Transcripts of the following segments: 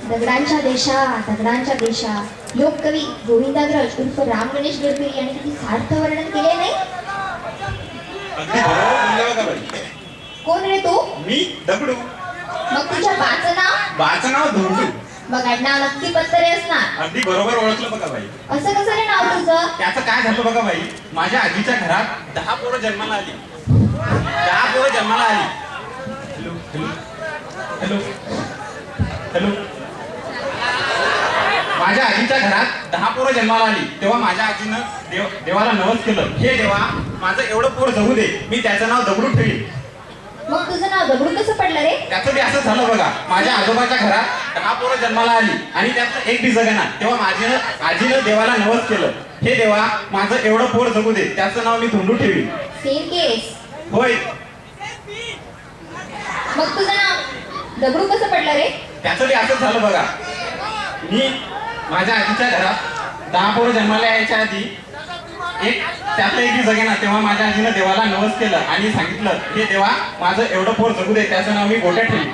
दगडांच्या देशा दगडांच्या देशा लोककवी गोविंदाग्रज उर्फ राम गणेश गडकरी यांनी किती सार्थ वर्णन केले नाही. अगदी बरोबर बोलला बघा बाई. कोण रे तू? मी दगडू. मग तुझ्या बाचं नाव? बाचं नाव धोंडू. मग आडनाव नक्की पत्तरे असणार. अगदी बरोबर ओळखलं बघा बाई. असं कसं रे नाव तुझं? त्याचं काय झालं बघा बाई, माझ्या आजीच्या घरात 10 पोरं जन्माला आली. 10 पोरं जन्माला आली. Hello hello hello hello. माझ्या आजीच्या घरात 10 पोरं जन्माला आली. तेव्हा माझ्या आजीनं देवाला नवस केलं, हे देवा माझं एवढं पोर जगू दे, मी त्याचं नाव दगडू ठेवीन. मग तुझं नाव दगडू कसं पडलं रे? त्याचं बी असं झालं बघा, माझ्या आजोबाच्या घरात 10 पोरं जन्माला आली आणि त्यातलं एक बी जगेना. तेव्हा आजीनं देवाला नवस केलं, हे देवा माझं एवढं पोर जगू दे, त्याचं नाव मी धोंडू ठेवीन. सेम केस. होय. मग तुझं नाव दगडू कसं पडलं रे? त्याचं बी असंच झालं बघा, मी माझ्या आजीच्या घरात 10 पोरं जन्माला यायच्या आधी त्यातलं एक बी जगेना. तेव्हा माझ्या आजीनं देवाला नवस केलं आणि सांगितलं, हे देवा माझं एवढं पोर जगू दे, त्याचं नाव मी गोट्या ठेवीन.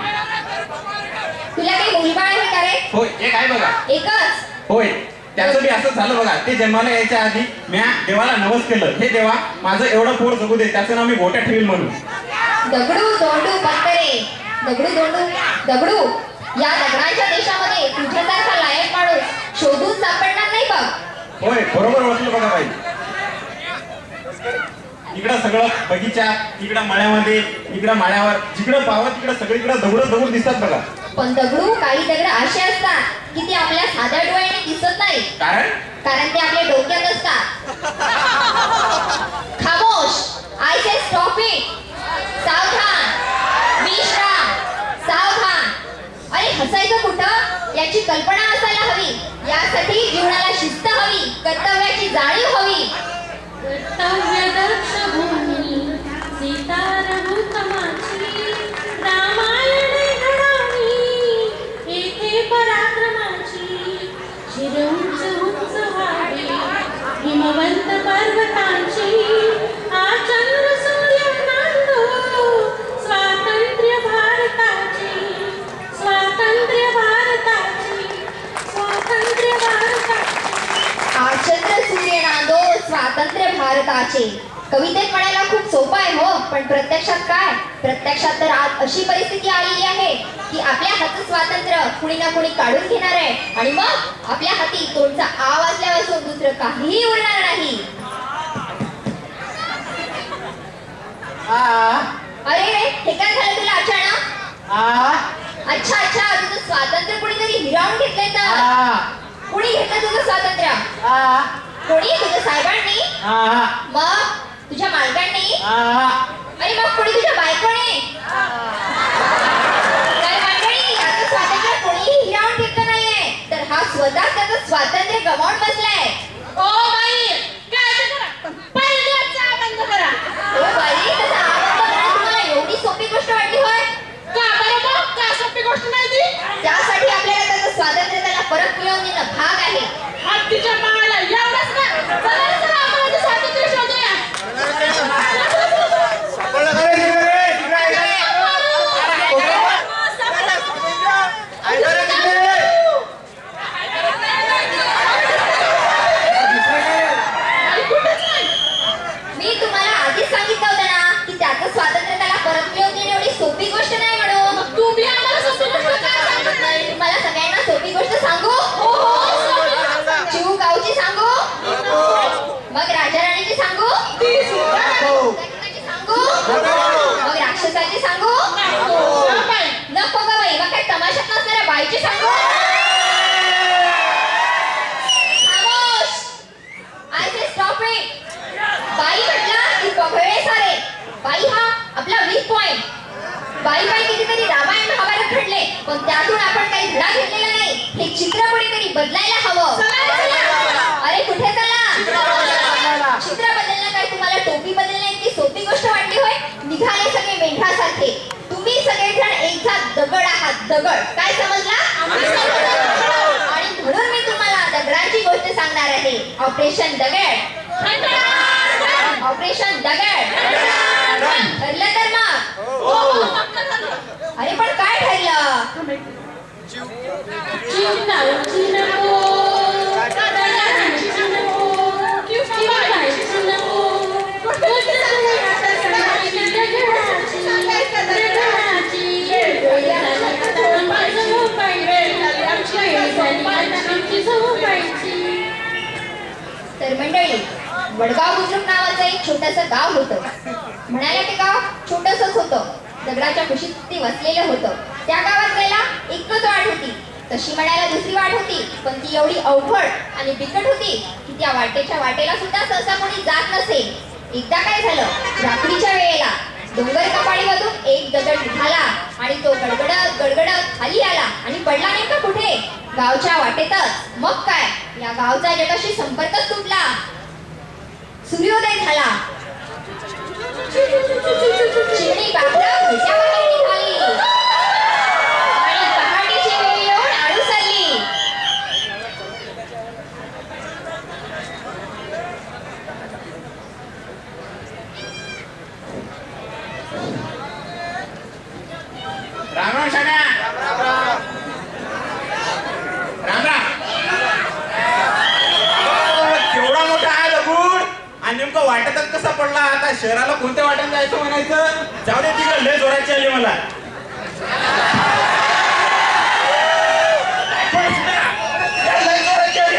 तुला काही मुलबाळ आहे का रे? होय, एक आहे बघा. एकच? होय. त्याचं बी असंच झालं बघा, ते जन्माला यायच्या आधी मी देवाला नवस केलं, हे देवा माझं एवढं पोर जगू दे, त्याचं नाव मी गोट्या ठेवीन म्हणून. दगडू धोंडू पत्तरे, दगडू धोंडू दगडू, या दगडांच्या देशामध्ये तुझ्यासारखा लायक माणूस शोधून सापडणार नाही बघ. होय, बरोबर ओळखलं बघा बाई. इकडं सगळं बगीचा, इकडं मळ्यामध्ये, इकडं माळ्यावर, जिकडं पावत तिकडं सगळीकडे दगड दिसतात बघा. पण दगडू, काही दगड असे असतात की ते आपल्या साध्या डोळ्याने दिसत नाही. कारण ते आपल्या डोक्यात असतात. खामोश, आय से स्टॉप इट. सावधान, विश्राम, सावधान. अरे हसायचं कुठं? याची कल्पना असायला हवी. यासाठी जीवनाला शिस्त हवी, कर्तव्याची जाणीव हवी. कर्तव्यदक्ष भूमी सीता रघुतमाची, रामायणे घडावी येथे पराक्रमाची. शिर उंच उंच व्हावी हिमवंत पर्वतांची, हा चंद्र सूर्य नांदो स्वातंत्र्य भारताची, स्वातंत्र्य भारताची, स्वातंत्र्य भारताची. हा चंद्र सूर्य नांदो स्वातंत्र्य भारताचे. कवितेत म्हणायला खूप सोपं आहे हो, पण प्रत्यक्षात काय? प्रत्यक्षात तर आज अशी परिस्थिती आलेली आहे की आपल्या हातचं स्वातंत्र्य कुणी ना कुणी काढून घेणार आहे आणि मग आपल्या हाती तोंडचा आ वाजल्यापासून दुसरं काहीही उरणार नाही. अरे रे, हे काय झालं तुला अचानक? अच्छा, तुझं स्वातंत्र्य कुणीतरी हिरावून घेतलंय तर? कुणी घेतलं तुझं स्वातंत्र्य? कोणी? तुझ्या साहेबांनी? मग तुझ्या मालकांनी? अरे मग कोणी? तुझ्या बायकोने? काय मंडळी, याचं स्वातंत्र्य कोणीही हिरावून घेतलं नाहीये, तर हा स्वतः त्याचं स्वातंत्र्य गमावून बसलाय. ओ बाई, काय ते करा, पहिले चहा बंद करा. ओ बाई, त्याचा आवाज बघणं तुम्हाला एवढी सोपी गोष्ट वाटली होय? का बरं मग? काय सोपी गोष्ट नाही ती? त्यासाठी आपल्याला त्याचं स्वातंत्र्य त्याला परत मिळवून देणं भाग आहे. हत्तीच्या माळाला एवढंच ना. चला आपण ते स्वातंत्र्य शोधूया. मी तुम्हाला आधीच सांगितलं होतं ना की त्याचं स्वातंत्र्य त्याला परत मिळवून देणं एवढी सोपी गोष्ट नाही म्हणून. तुम्ही आम्हाला सोपी गोष्ट काय सांगत नाही? तुम्हाला सगळ्यांना सोपी गोष्ट सांगू? चिऊ गावची सांगू? मग राजा राणीची सांगू? सांगू? मग राक्षसाची सांगू? नको ग बाई, मग काय तमाशात नसणाऱ्या बाईची सांगू? खामोश, आय से स्टॉप इट. बाई म्हटलं की पगळे सारे. बाई हा आपला वीक पॉइंट. बाई कितीतरी रामायण महाभारत घडले, पण त्यातून आपण काही धडा घेतलेला नाही. हे चित्र कुणीतरी बदलायला हवं. अरे कुठे चला? चित्र बदलणं काय तुम्हाला टोपी बदलणे इतकी सोपी गोष्ट वाटली होय? निघाले सगळे मेंढरासारखे. तुम्ही सगळेजण एकसाथ दगड आहात, दगड. काय समजला? आणि म्हणून मी तुम्हाला दगडांची गोष्ट सांगणार आहे. ऑपरेशन दगड. ऑपरेशन दगड. ठरलं तर मग? अरे पण काय चिंतावची नको, दगडाची नको, किंवाची नको. आता सांगायची दगडाची, वेळ झाली आता आमची झोपायची, वेळ झाली आता आमची झोपायची. तर मंडळी, वडगाव बुद्रुक नावाचं एक छोटंसं गाव होतं. म्हणायला ते गाव छोटंसंच होतं, दगडाच्या कुशीत ते वसलेलं होतं. त्या गावात जायला एकच वाट होती. तशी म्हणायला दुसरी वाट होती, पण ती एवढी अवघड आणि बिकट होती की त्या वाटेला सुद्धा सहसा कोणी जात नसे. एकदा काय झालं, रात्रीच्या वेळेला डोंगर कपाळीमधून एक दगड निघाला आणि तो गडगडत गडगडत खाली आला आणि पडला नेमका कुठे? गावच्या वाटेतच. मग काय, या गावचा जगाशी संपर्कच तुटला. सूर्योदय झाला. चिमणी पाखरं घशाबाहेर निघाली आणि पहाटेची वेळ येऊन आळू सरली. राम राम शाण्या. राम राम. केवढा मोठा आहे दगड आणि नेमकं वाटेतच कसा पडला? आता शहराला कोणत्या वाटेत जायचं म्हणायचं? जाऊ दे, तिकडे लय जोराची आली मला. लय जोराची आली.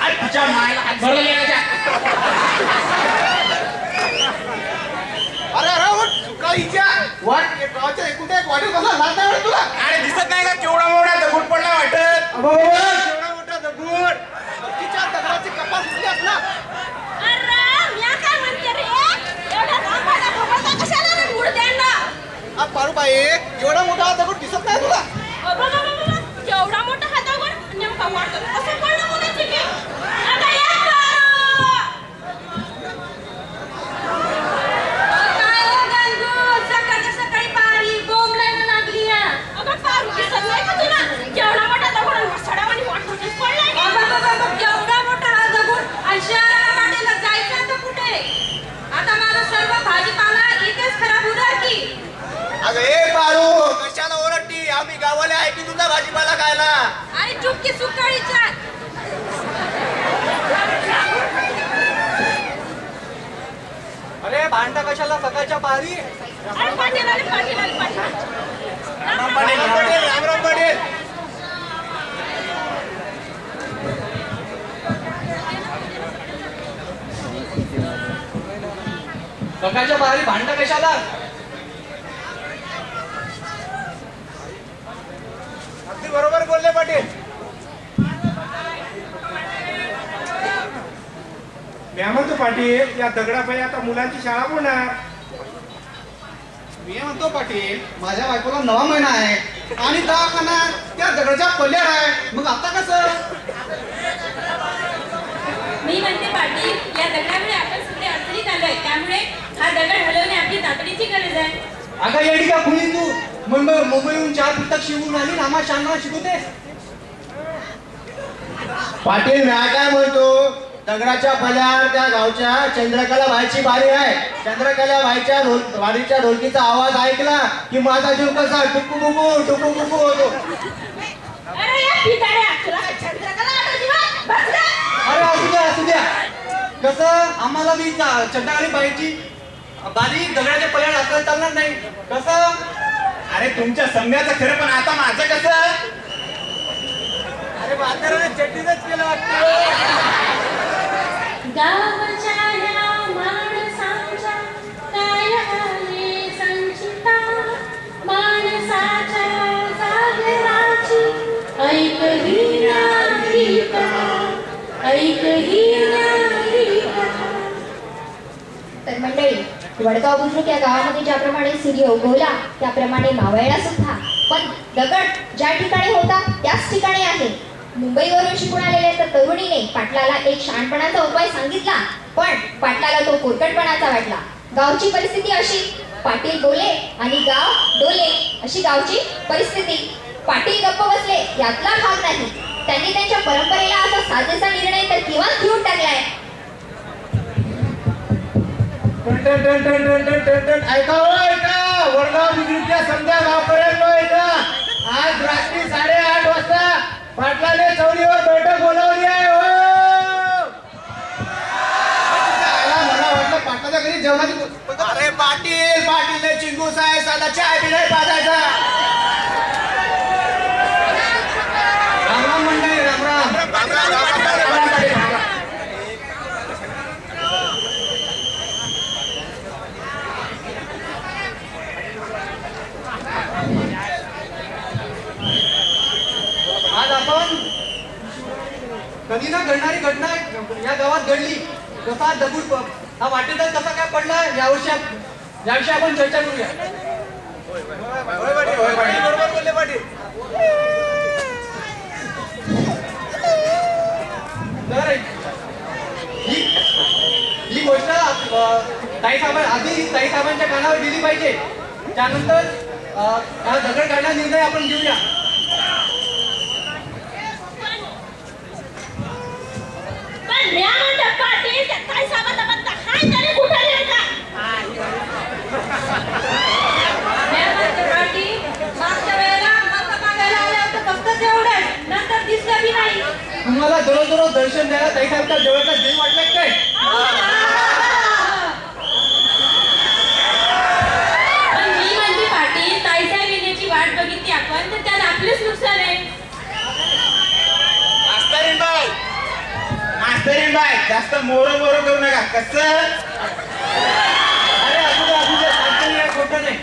अरे तुझ्या मायला हात भरला गेला. गावाच्या एकूण एक वाटेल कसा लाज नाही वाटत तुला? अरे दिसत नाही का केवढा मोठा दगड पडला वाटत? एवढा मोठा दगड तिच्या दगडाची कपास उठली असला. पारूबाई, एवढा मोठा दगड दिसत नाही तुला? एवढा मोठा हा दगड नेमका वाटतो कसं पडलं कोणाची की? आता या काय हो गंगू, सकाळी पारी बोंबलायला लागली ना. अगं पारू दिसत नाही का तुला? एवढा मोठा दगड सडावानी वाटतोच पडलाय का? एवढा मोठा हा दगड आणि शहराला वाटेला जायचं तर कुठे? आता माझा सर्व भाजीपाला इथेच खराब होणार की. अगं ए पारू, कशाला ओरडती? आम्ही गावाला आहे की तुझा भाजीपाला खायला? आणि चुपकी सुकाळीच्या अरे भांडा कशाला सकाळच्या पारी? अरे पाटील आले, पाटील आले, पाटील राम पाटील, राम पाटील. रामराम पाटील. सकाळच्या पारी भांडा कशाला? अगदी बरोबर बोलले पाटील. मी म्हणतो पाटील, या दगडापायी आता मुलांची शाळा होणार. मी म्हणतो पाटील, माझ्या बायकोला 9वा महिना आहे आणि दवाखाना त्या दगडाच्या पल्ल्यावर आहे. मग आता कसं? मी म्हणते पाटील, या दगडामुळे आपण सगळे अडचणीत आलोय, त्यामुळे हा दगड हलवणे आपली तातडीची गरज आहे. अगं येडी का खुली तू? मुंबईहून 4 पुस्तक शिवून आली नामा शांना शिकवतेस? पाटील, मी काय म्हणतो, दगडाच्या पल्यावर त्या गावच्या चंद्रकला बाईची बारी आहे. चंद्रकला बाईच्या वारीच्या ढोलकीचा आवाज ऐकला की माझा जीव कसा टुकू बुकू होतो. अरे या पिताड्या, तुला काय चंद्रकला आठवती का? बस रे. अरे असू द्या. कसं आम्हाला मी चंद्रकला बाईची बारी दगडाच्या पल्यावर असं चालणार नाही. कसं? अरे तुमच्या समजायचं खरं, पण आता माझं कसं? अरे म्हाताऱ्याने चटणीच केलं वाटतं. गावच्या ह्या माणसाच्या काय आले संचिता, माणसाच्या जागराची ऐकही नाही का, ऐकही नाही का. तर मंडळी, वडगाव बुद्रुक या गावामध्ये ज्याप्रमाणे सूर्य उगवला त्याप्रमाणे मावळला सुद्धा. पण दगड ज्या ठिकाणी होता त्याच ठिकाणी आहे. मुंबईवरून शिकून आलेल्या त्या तरुणीने पाटलाला एक शहाणपणाचा उपाय सांगितला, पण पाटलाला तो कोरकटपणाचा वाटला. गावची परिस्थिती अशी, पाटील बोले आणि गाव डोले अशी गावची परिस्थिती. पाटील गप्प बसले यातला भाग नाही. त्यांनी त्यांच्या परंपरेला असा साजेसा निर्णय तर किंवाच घेऊन टाकलाय. ऐका ऐका, गावला बिगडीच्या संध्या गावपर्यंत इथं आज रात्री 8:30 वाजता पाटलाने चौलीवर बैठक बोलावली आहे हो. मला वाटलं पाटलाच्या घरी जेवणाची अरे पाटील पाटील चिंगूस आहे साधा चाय बी नाही पाजायचा. राम राम मंडळी राम राम. आज आपण कधी ना घडणारी घटना या गावात घडली. कसा दगड हा वाटेदार कसा काय पडला याविषयी आपण चर्चा करूया. बरोबर बोलले पाटील. तर ही गोष्ट आधी ताईसाहेबांच्या कानावर गेली पाहिजे. त्यानंतर हा दगड काढण्याचा निर्णय आपण घेऊया. पण म्या म्हणतो पाटील त्या काय साहेबाचा पत्ता हाय तरी कुठे गेला? म्या म्हणतो पाटील मागच्या वेळेला मत मागायला आले होते फक्त तेवढंच नंतर दिसलं बी नाही. तुम्हाला दररोज दर्शन द्यायला ताईसाहेबच्या जेवणाचा दिल वाटलं काय? पण मी म्हणते पाटील ताईसाहेब येण्याची वाट बघितली आपण तर त्यात आपलेच नुकसान आहे. मास्तरीन बाय जास्त मोरो करू नका. कसं अरे असू दे सांगतो नाही खोटं नाही.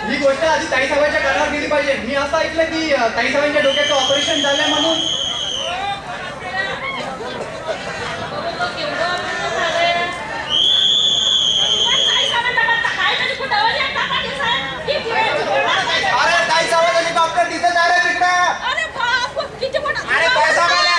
ही गोष्ट आधी ताईसाहेबांच्या कानावर गेली पाहिजे. मी असं ऐकलं की ताईसाहेबांच्या डोक्याचं ऑपरेशन झालंय म्हणून. अरे ताईसाहेब हेलिकॉप्टर दिसत आहे रे तिकडे. अरे ताईसाहेब आले.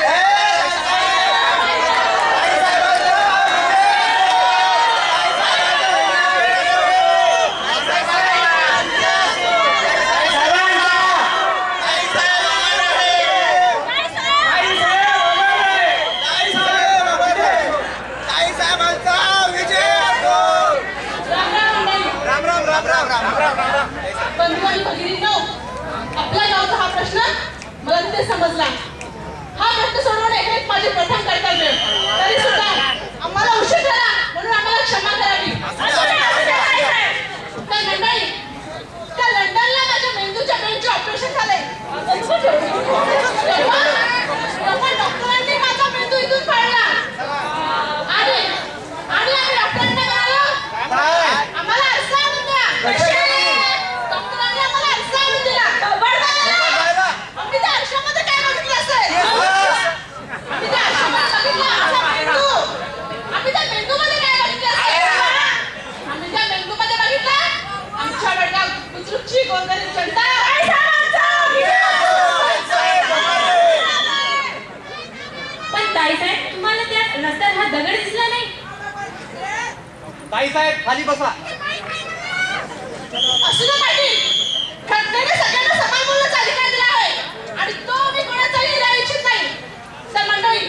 बंधू आणि भगिनींनो, आपल्या गावचा हा प्रश्न मला तिथे समजला. हा प्रश्न सोडवणे हेच माझे प्रथम कर्तव्य. तरी सुद्धा आम्हाला उशीर झाला म्हणून आम्हाला क्षमा करावी. तर मंडळी, त्या लंडनला माझ्या मेंदूच्या ब्रेनचे ऑपरेशन झालंय. तेव्हा डॉक्टरांनी माझा मेंदू इथून काढला आणि आम्ही डॉक्टरांना म्हणालो आम्हाला आरसा आणून द्या. डॉक्टरांनी आम्हाला आरसा आणून दिला. आम्ही त्या आरशामध्ये काय बघितलं असेल? आम्ही त्या आरशामध्ये बघितलं आमचा मेंदू. आम्ही त्या मेंदूमध्ये काय बघितलं असेल? आम्ही त्या मेंदूमध्ये बघितलं आमच्या बेटा बुजुर्गची गोरगरीब जनता. पण ताईसाहेब तुम्हाला त्या रस्त्यात हा दगड दिसला नाही? ताईसाहेब खाली बसा. असू दे पाटील, घटनेने सगळ्यांना समान बोलण्याचा अधिकार दिला आहे आणि तो मी कोणाचाही हिरा इच्छित नाही. तर मंडळी,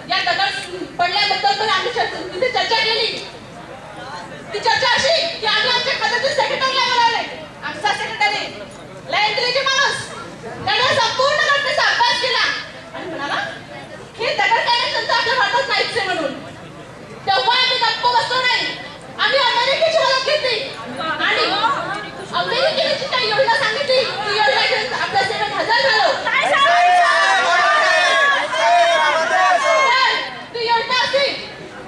या दगड पडल्याबद्दल पण आम्ही तिथे चर्चा केली. ती चर्चा अशी की आम्ही आमच्या खात्यातील सेक्रेटरीला बोलावले. आमचा सेक्रेटरी लय इंटेलिजंट माणूस, त्याने संपूर्ण घटनेचा अभ्यास केला आणि म्हणाला हे दगड काढण्याचं आपल्या भारतात नाहीच आहे म्हणून. तेव्हा आम्ही गप्प बसलो नाही. आम्ही अमेरिकेची मदत घेतली आणि अमेरिकेने जी काही योजना सांगितली ती योजना घेऊन आपल्या सेवेत हजर झालो. ती योजना अशी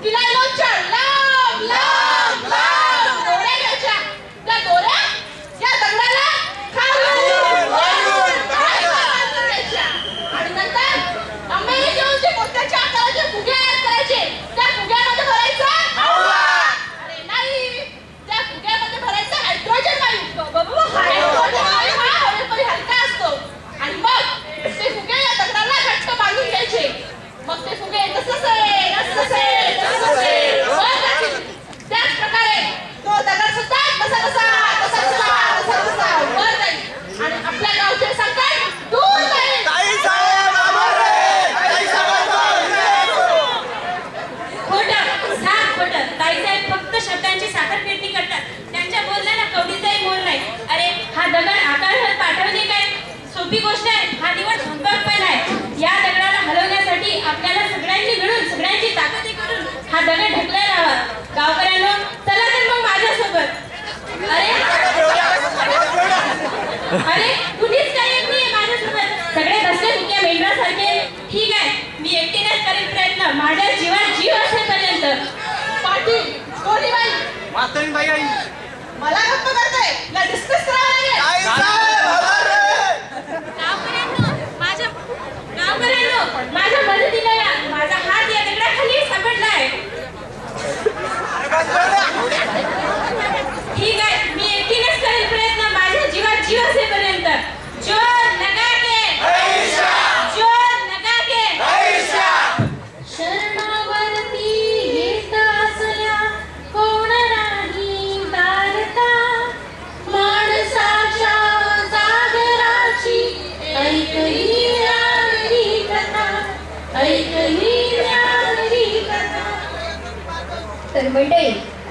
की नायलॉनच्या लांब लांब लांब दोऱ्या घ्यायच्या. त्या दोऱ्या या दगडाला खालून बांधून द्यायच्या आणि नंतर अमेरिकेहून जे मोत्याच्या आकाराचे फुगे तयार करायचे. त्या फुग्यामध्ये भरायचं अरे नाही, त्या फुग्यामध्ये भरायचं हायड्रोजन वायू. हायड्रोजन वायू हा डॉक्टरीन बाई आई मला गप्प करताय ना डिस्कस करावं लागेल माझ्या मदतीला या माझा हात या दगडाखाली सापडलाय ठीक आहे मी एकटीनेच करेल प्रयत्न माझ्या जीवात जीव असेपर्यंत जोर लगा के जोर लगा के शरणावरती येत असल्या कोण नाही तारता माणसाच्या जागराची ऐकही न्यारी कथा ऐकही न्यारी कथा तर मंडळी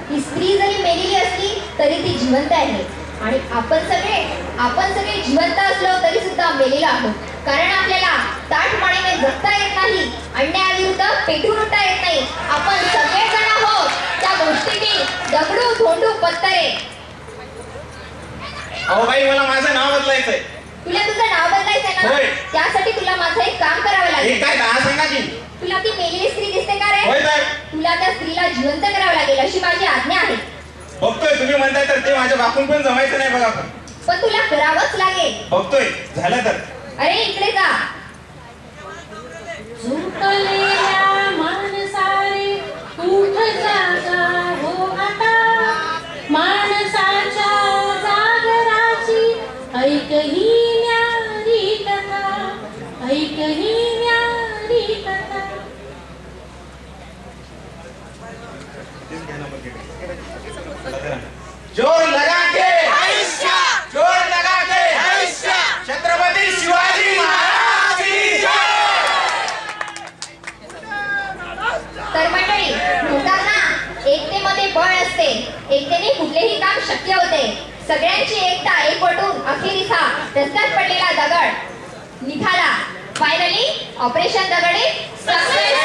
ही स्त्री जरी मेलेली असली तरी ती जिवंत आहे आणि आपण सगळे जिवंत असलो तरी सुद्धा मेलेलो आहोत कारण आपल्याला ताठमानेने जगता येत नाही अन्यायाविरुद्ध पेटून उठता येत नाही आपण सगळेजण आहोत त्या गोष्टीतील दगडू धोंडू पत्तरे अहो बाई मला माझं नाव बदलायचंय तुला तुझं नाव बदलायचंय ना होय. त्यासाठी तुला माझं एक काम करावं हे लागेल काय दहा सांगा की तुला ती मेलेली स्त्री दिसते का रे होय तर तुला त्या स्त्रीला जिवंत करावं लागेल अशी माझी आज्ञा आहे बघतोय तुम्ही म्हणताय तर ते माझ्या बापून पण जमायचं नाही बघा पण तुला करावंच लागेल बघतोय झालं तर अरे इकडे जा झुकलेल्या माणसारे उठ जागा हो आता माणसाच्या जागराची ऐकही न्यारी कथा ऐकही न्यारी कथा जोर लगा के जोर लगा के छत्रपती शिवाजी महाराज की जय. तर मंडळी म्हणतात ना एकतेमध्ये बळ असते एकतेने कुठलेही काम शक्य होते सगळ्यांची एकता एकवटून अखेरीस हा रस्त्यात पडलेला दगड निघाला फायनली ऑपरेशन दगड सक्सेस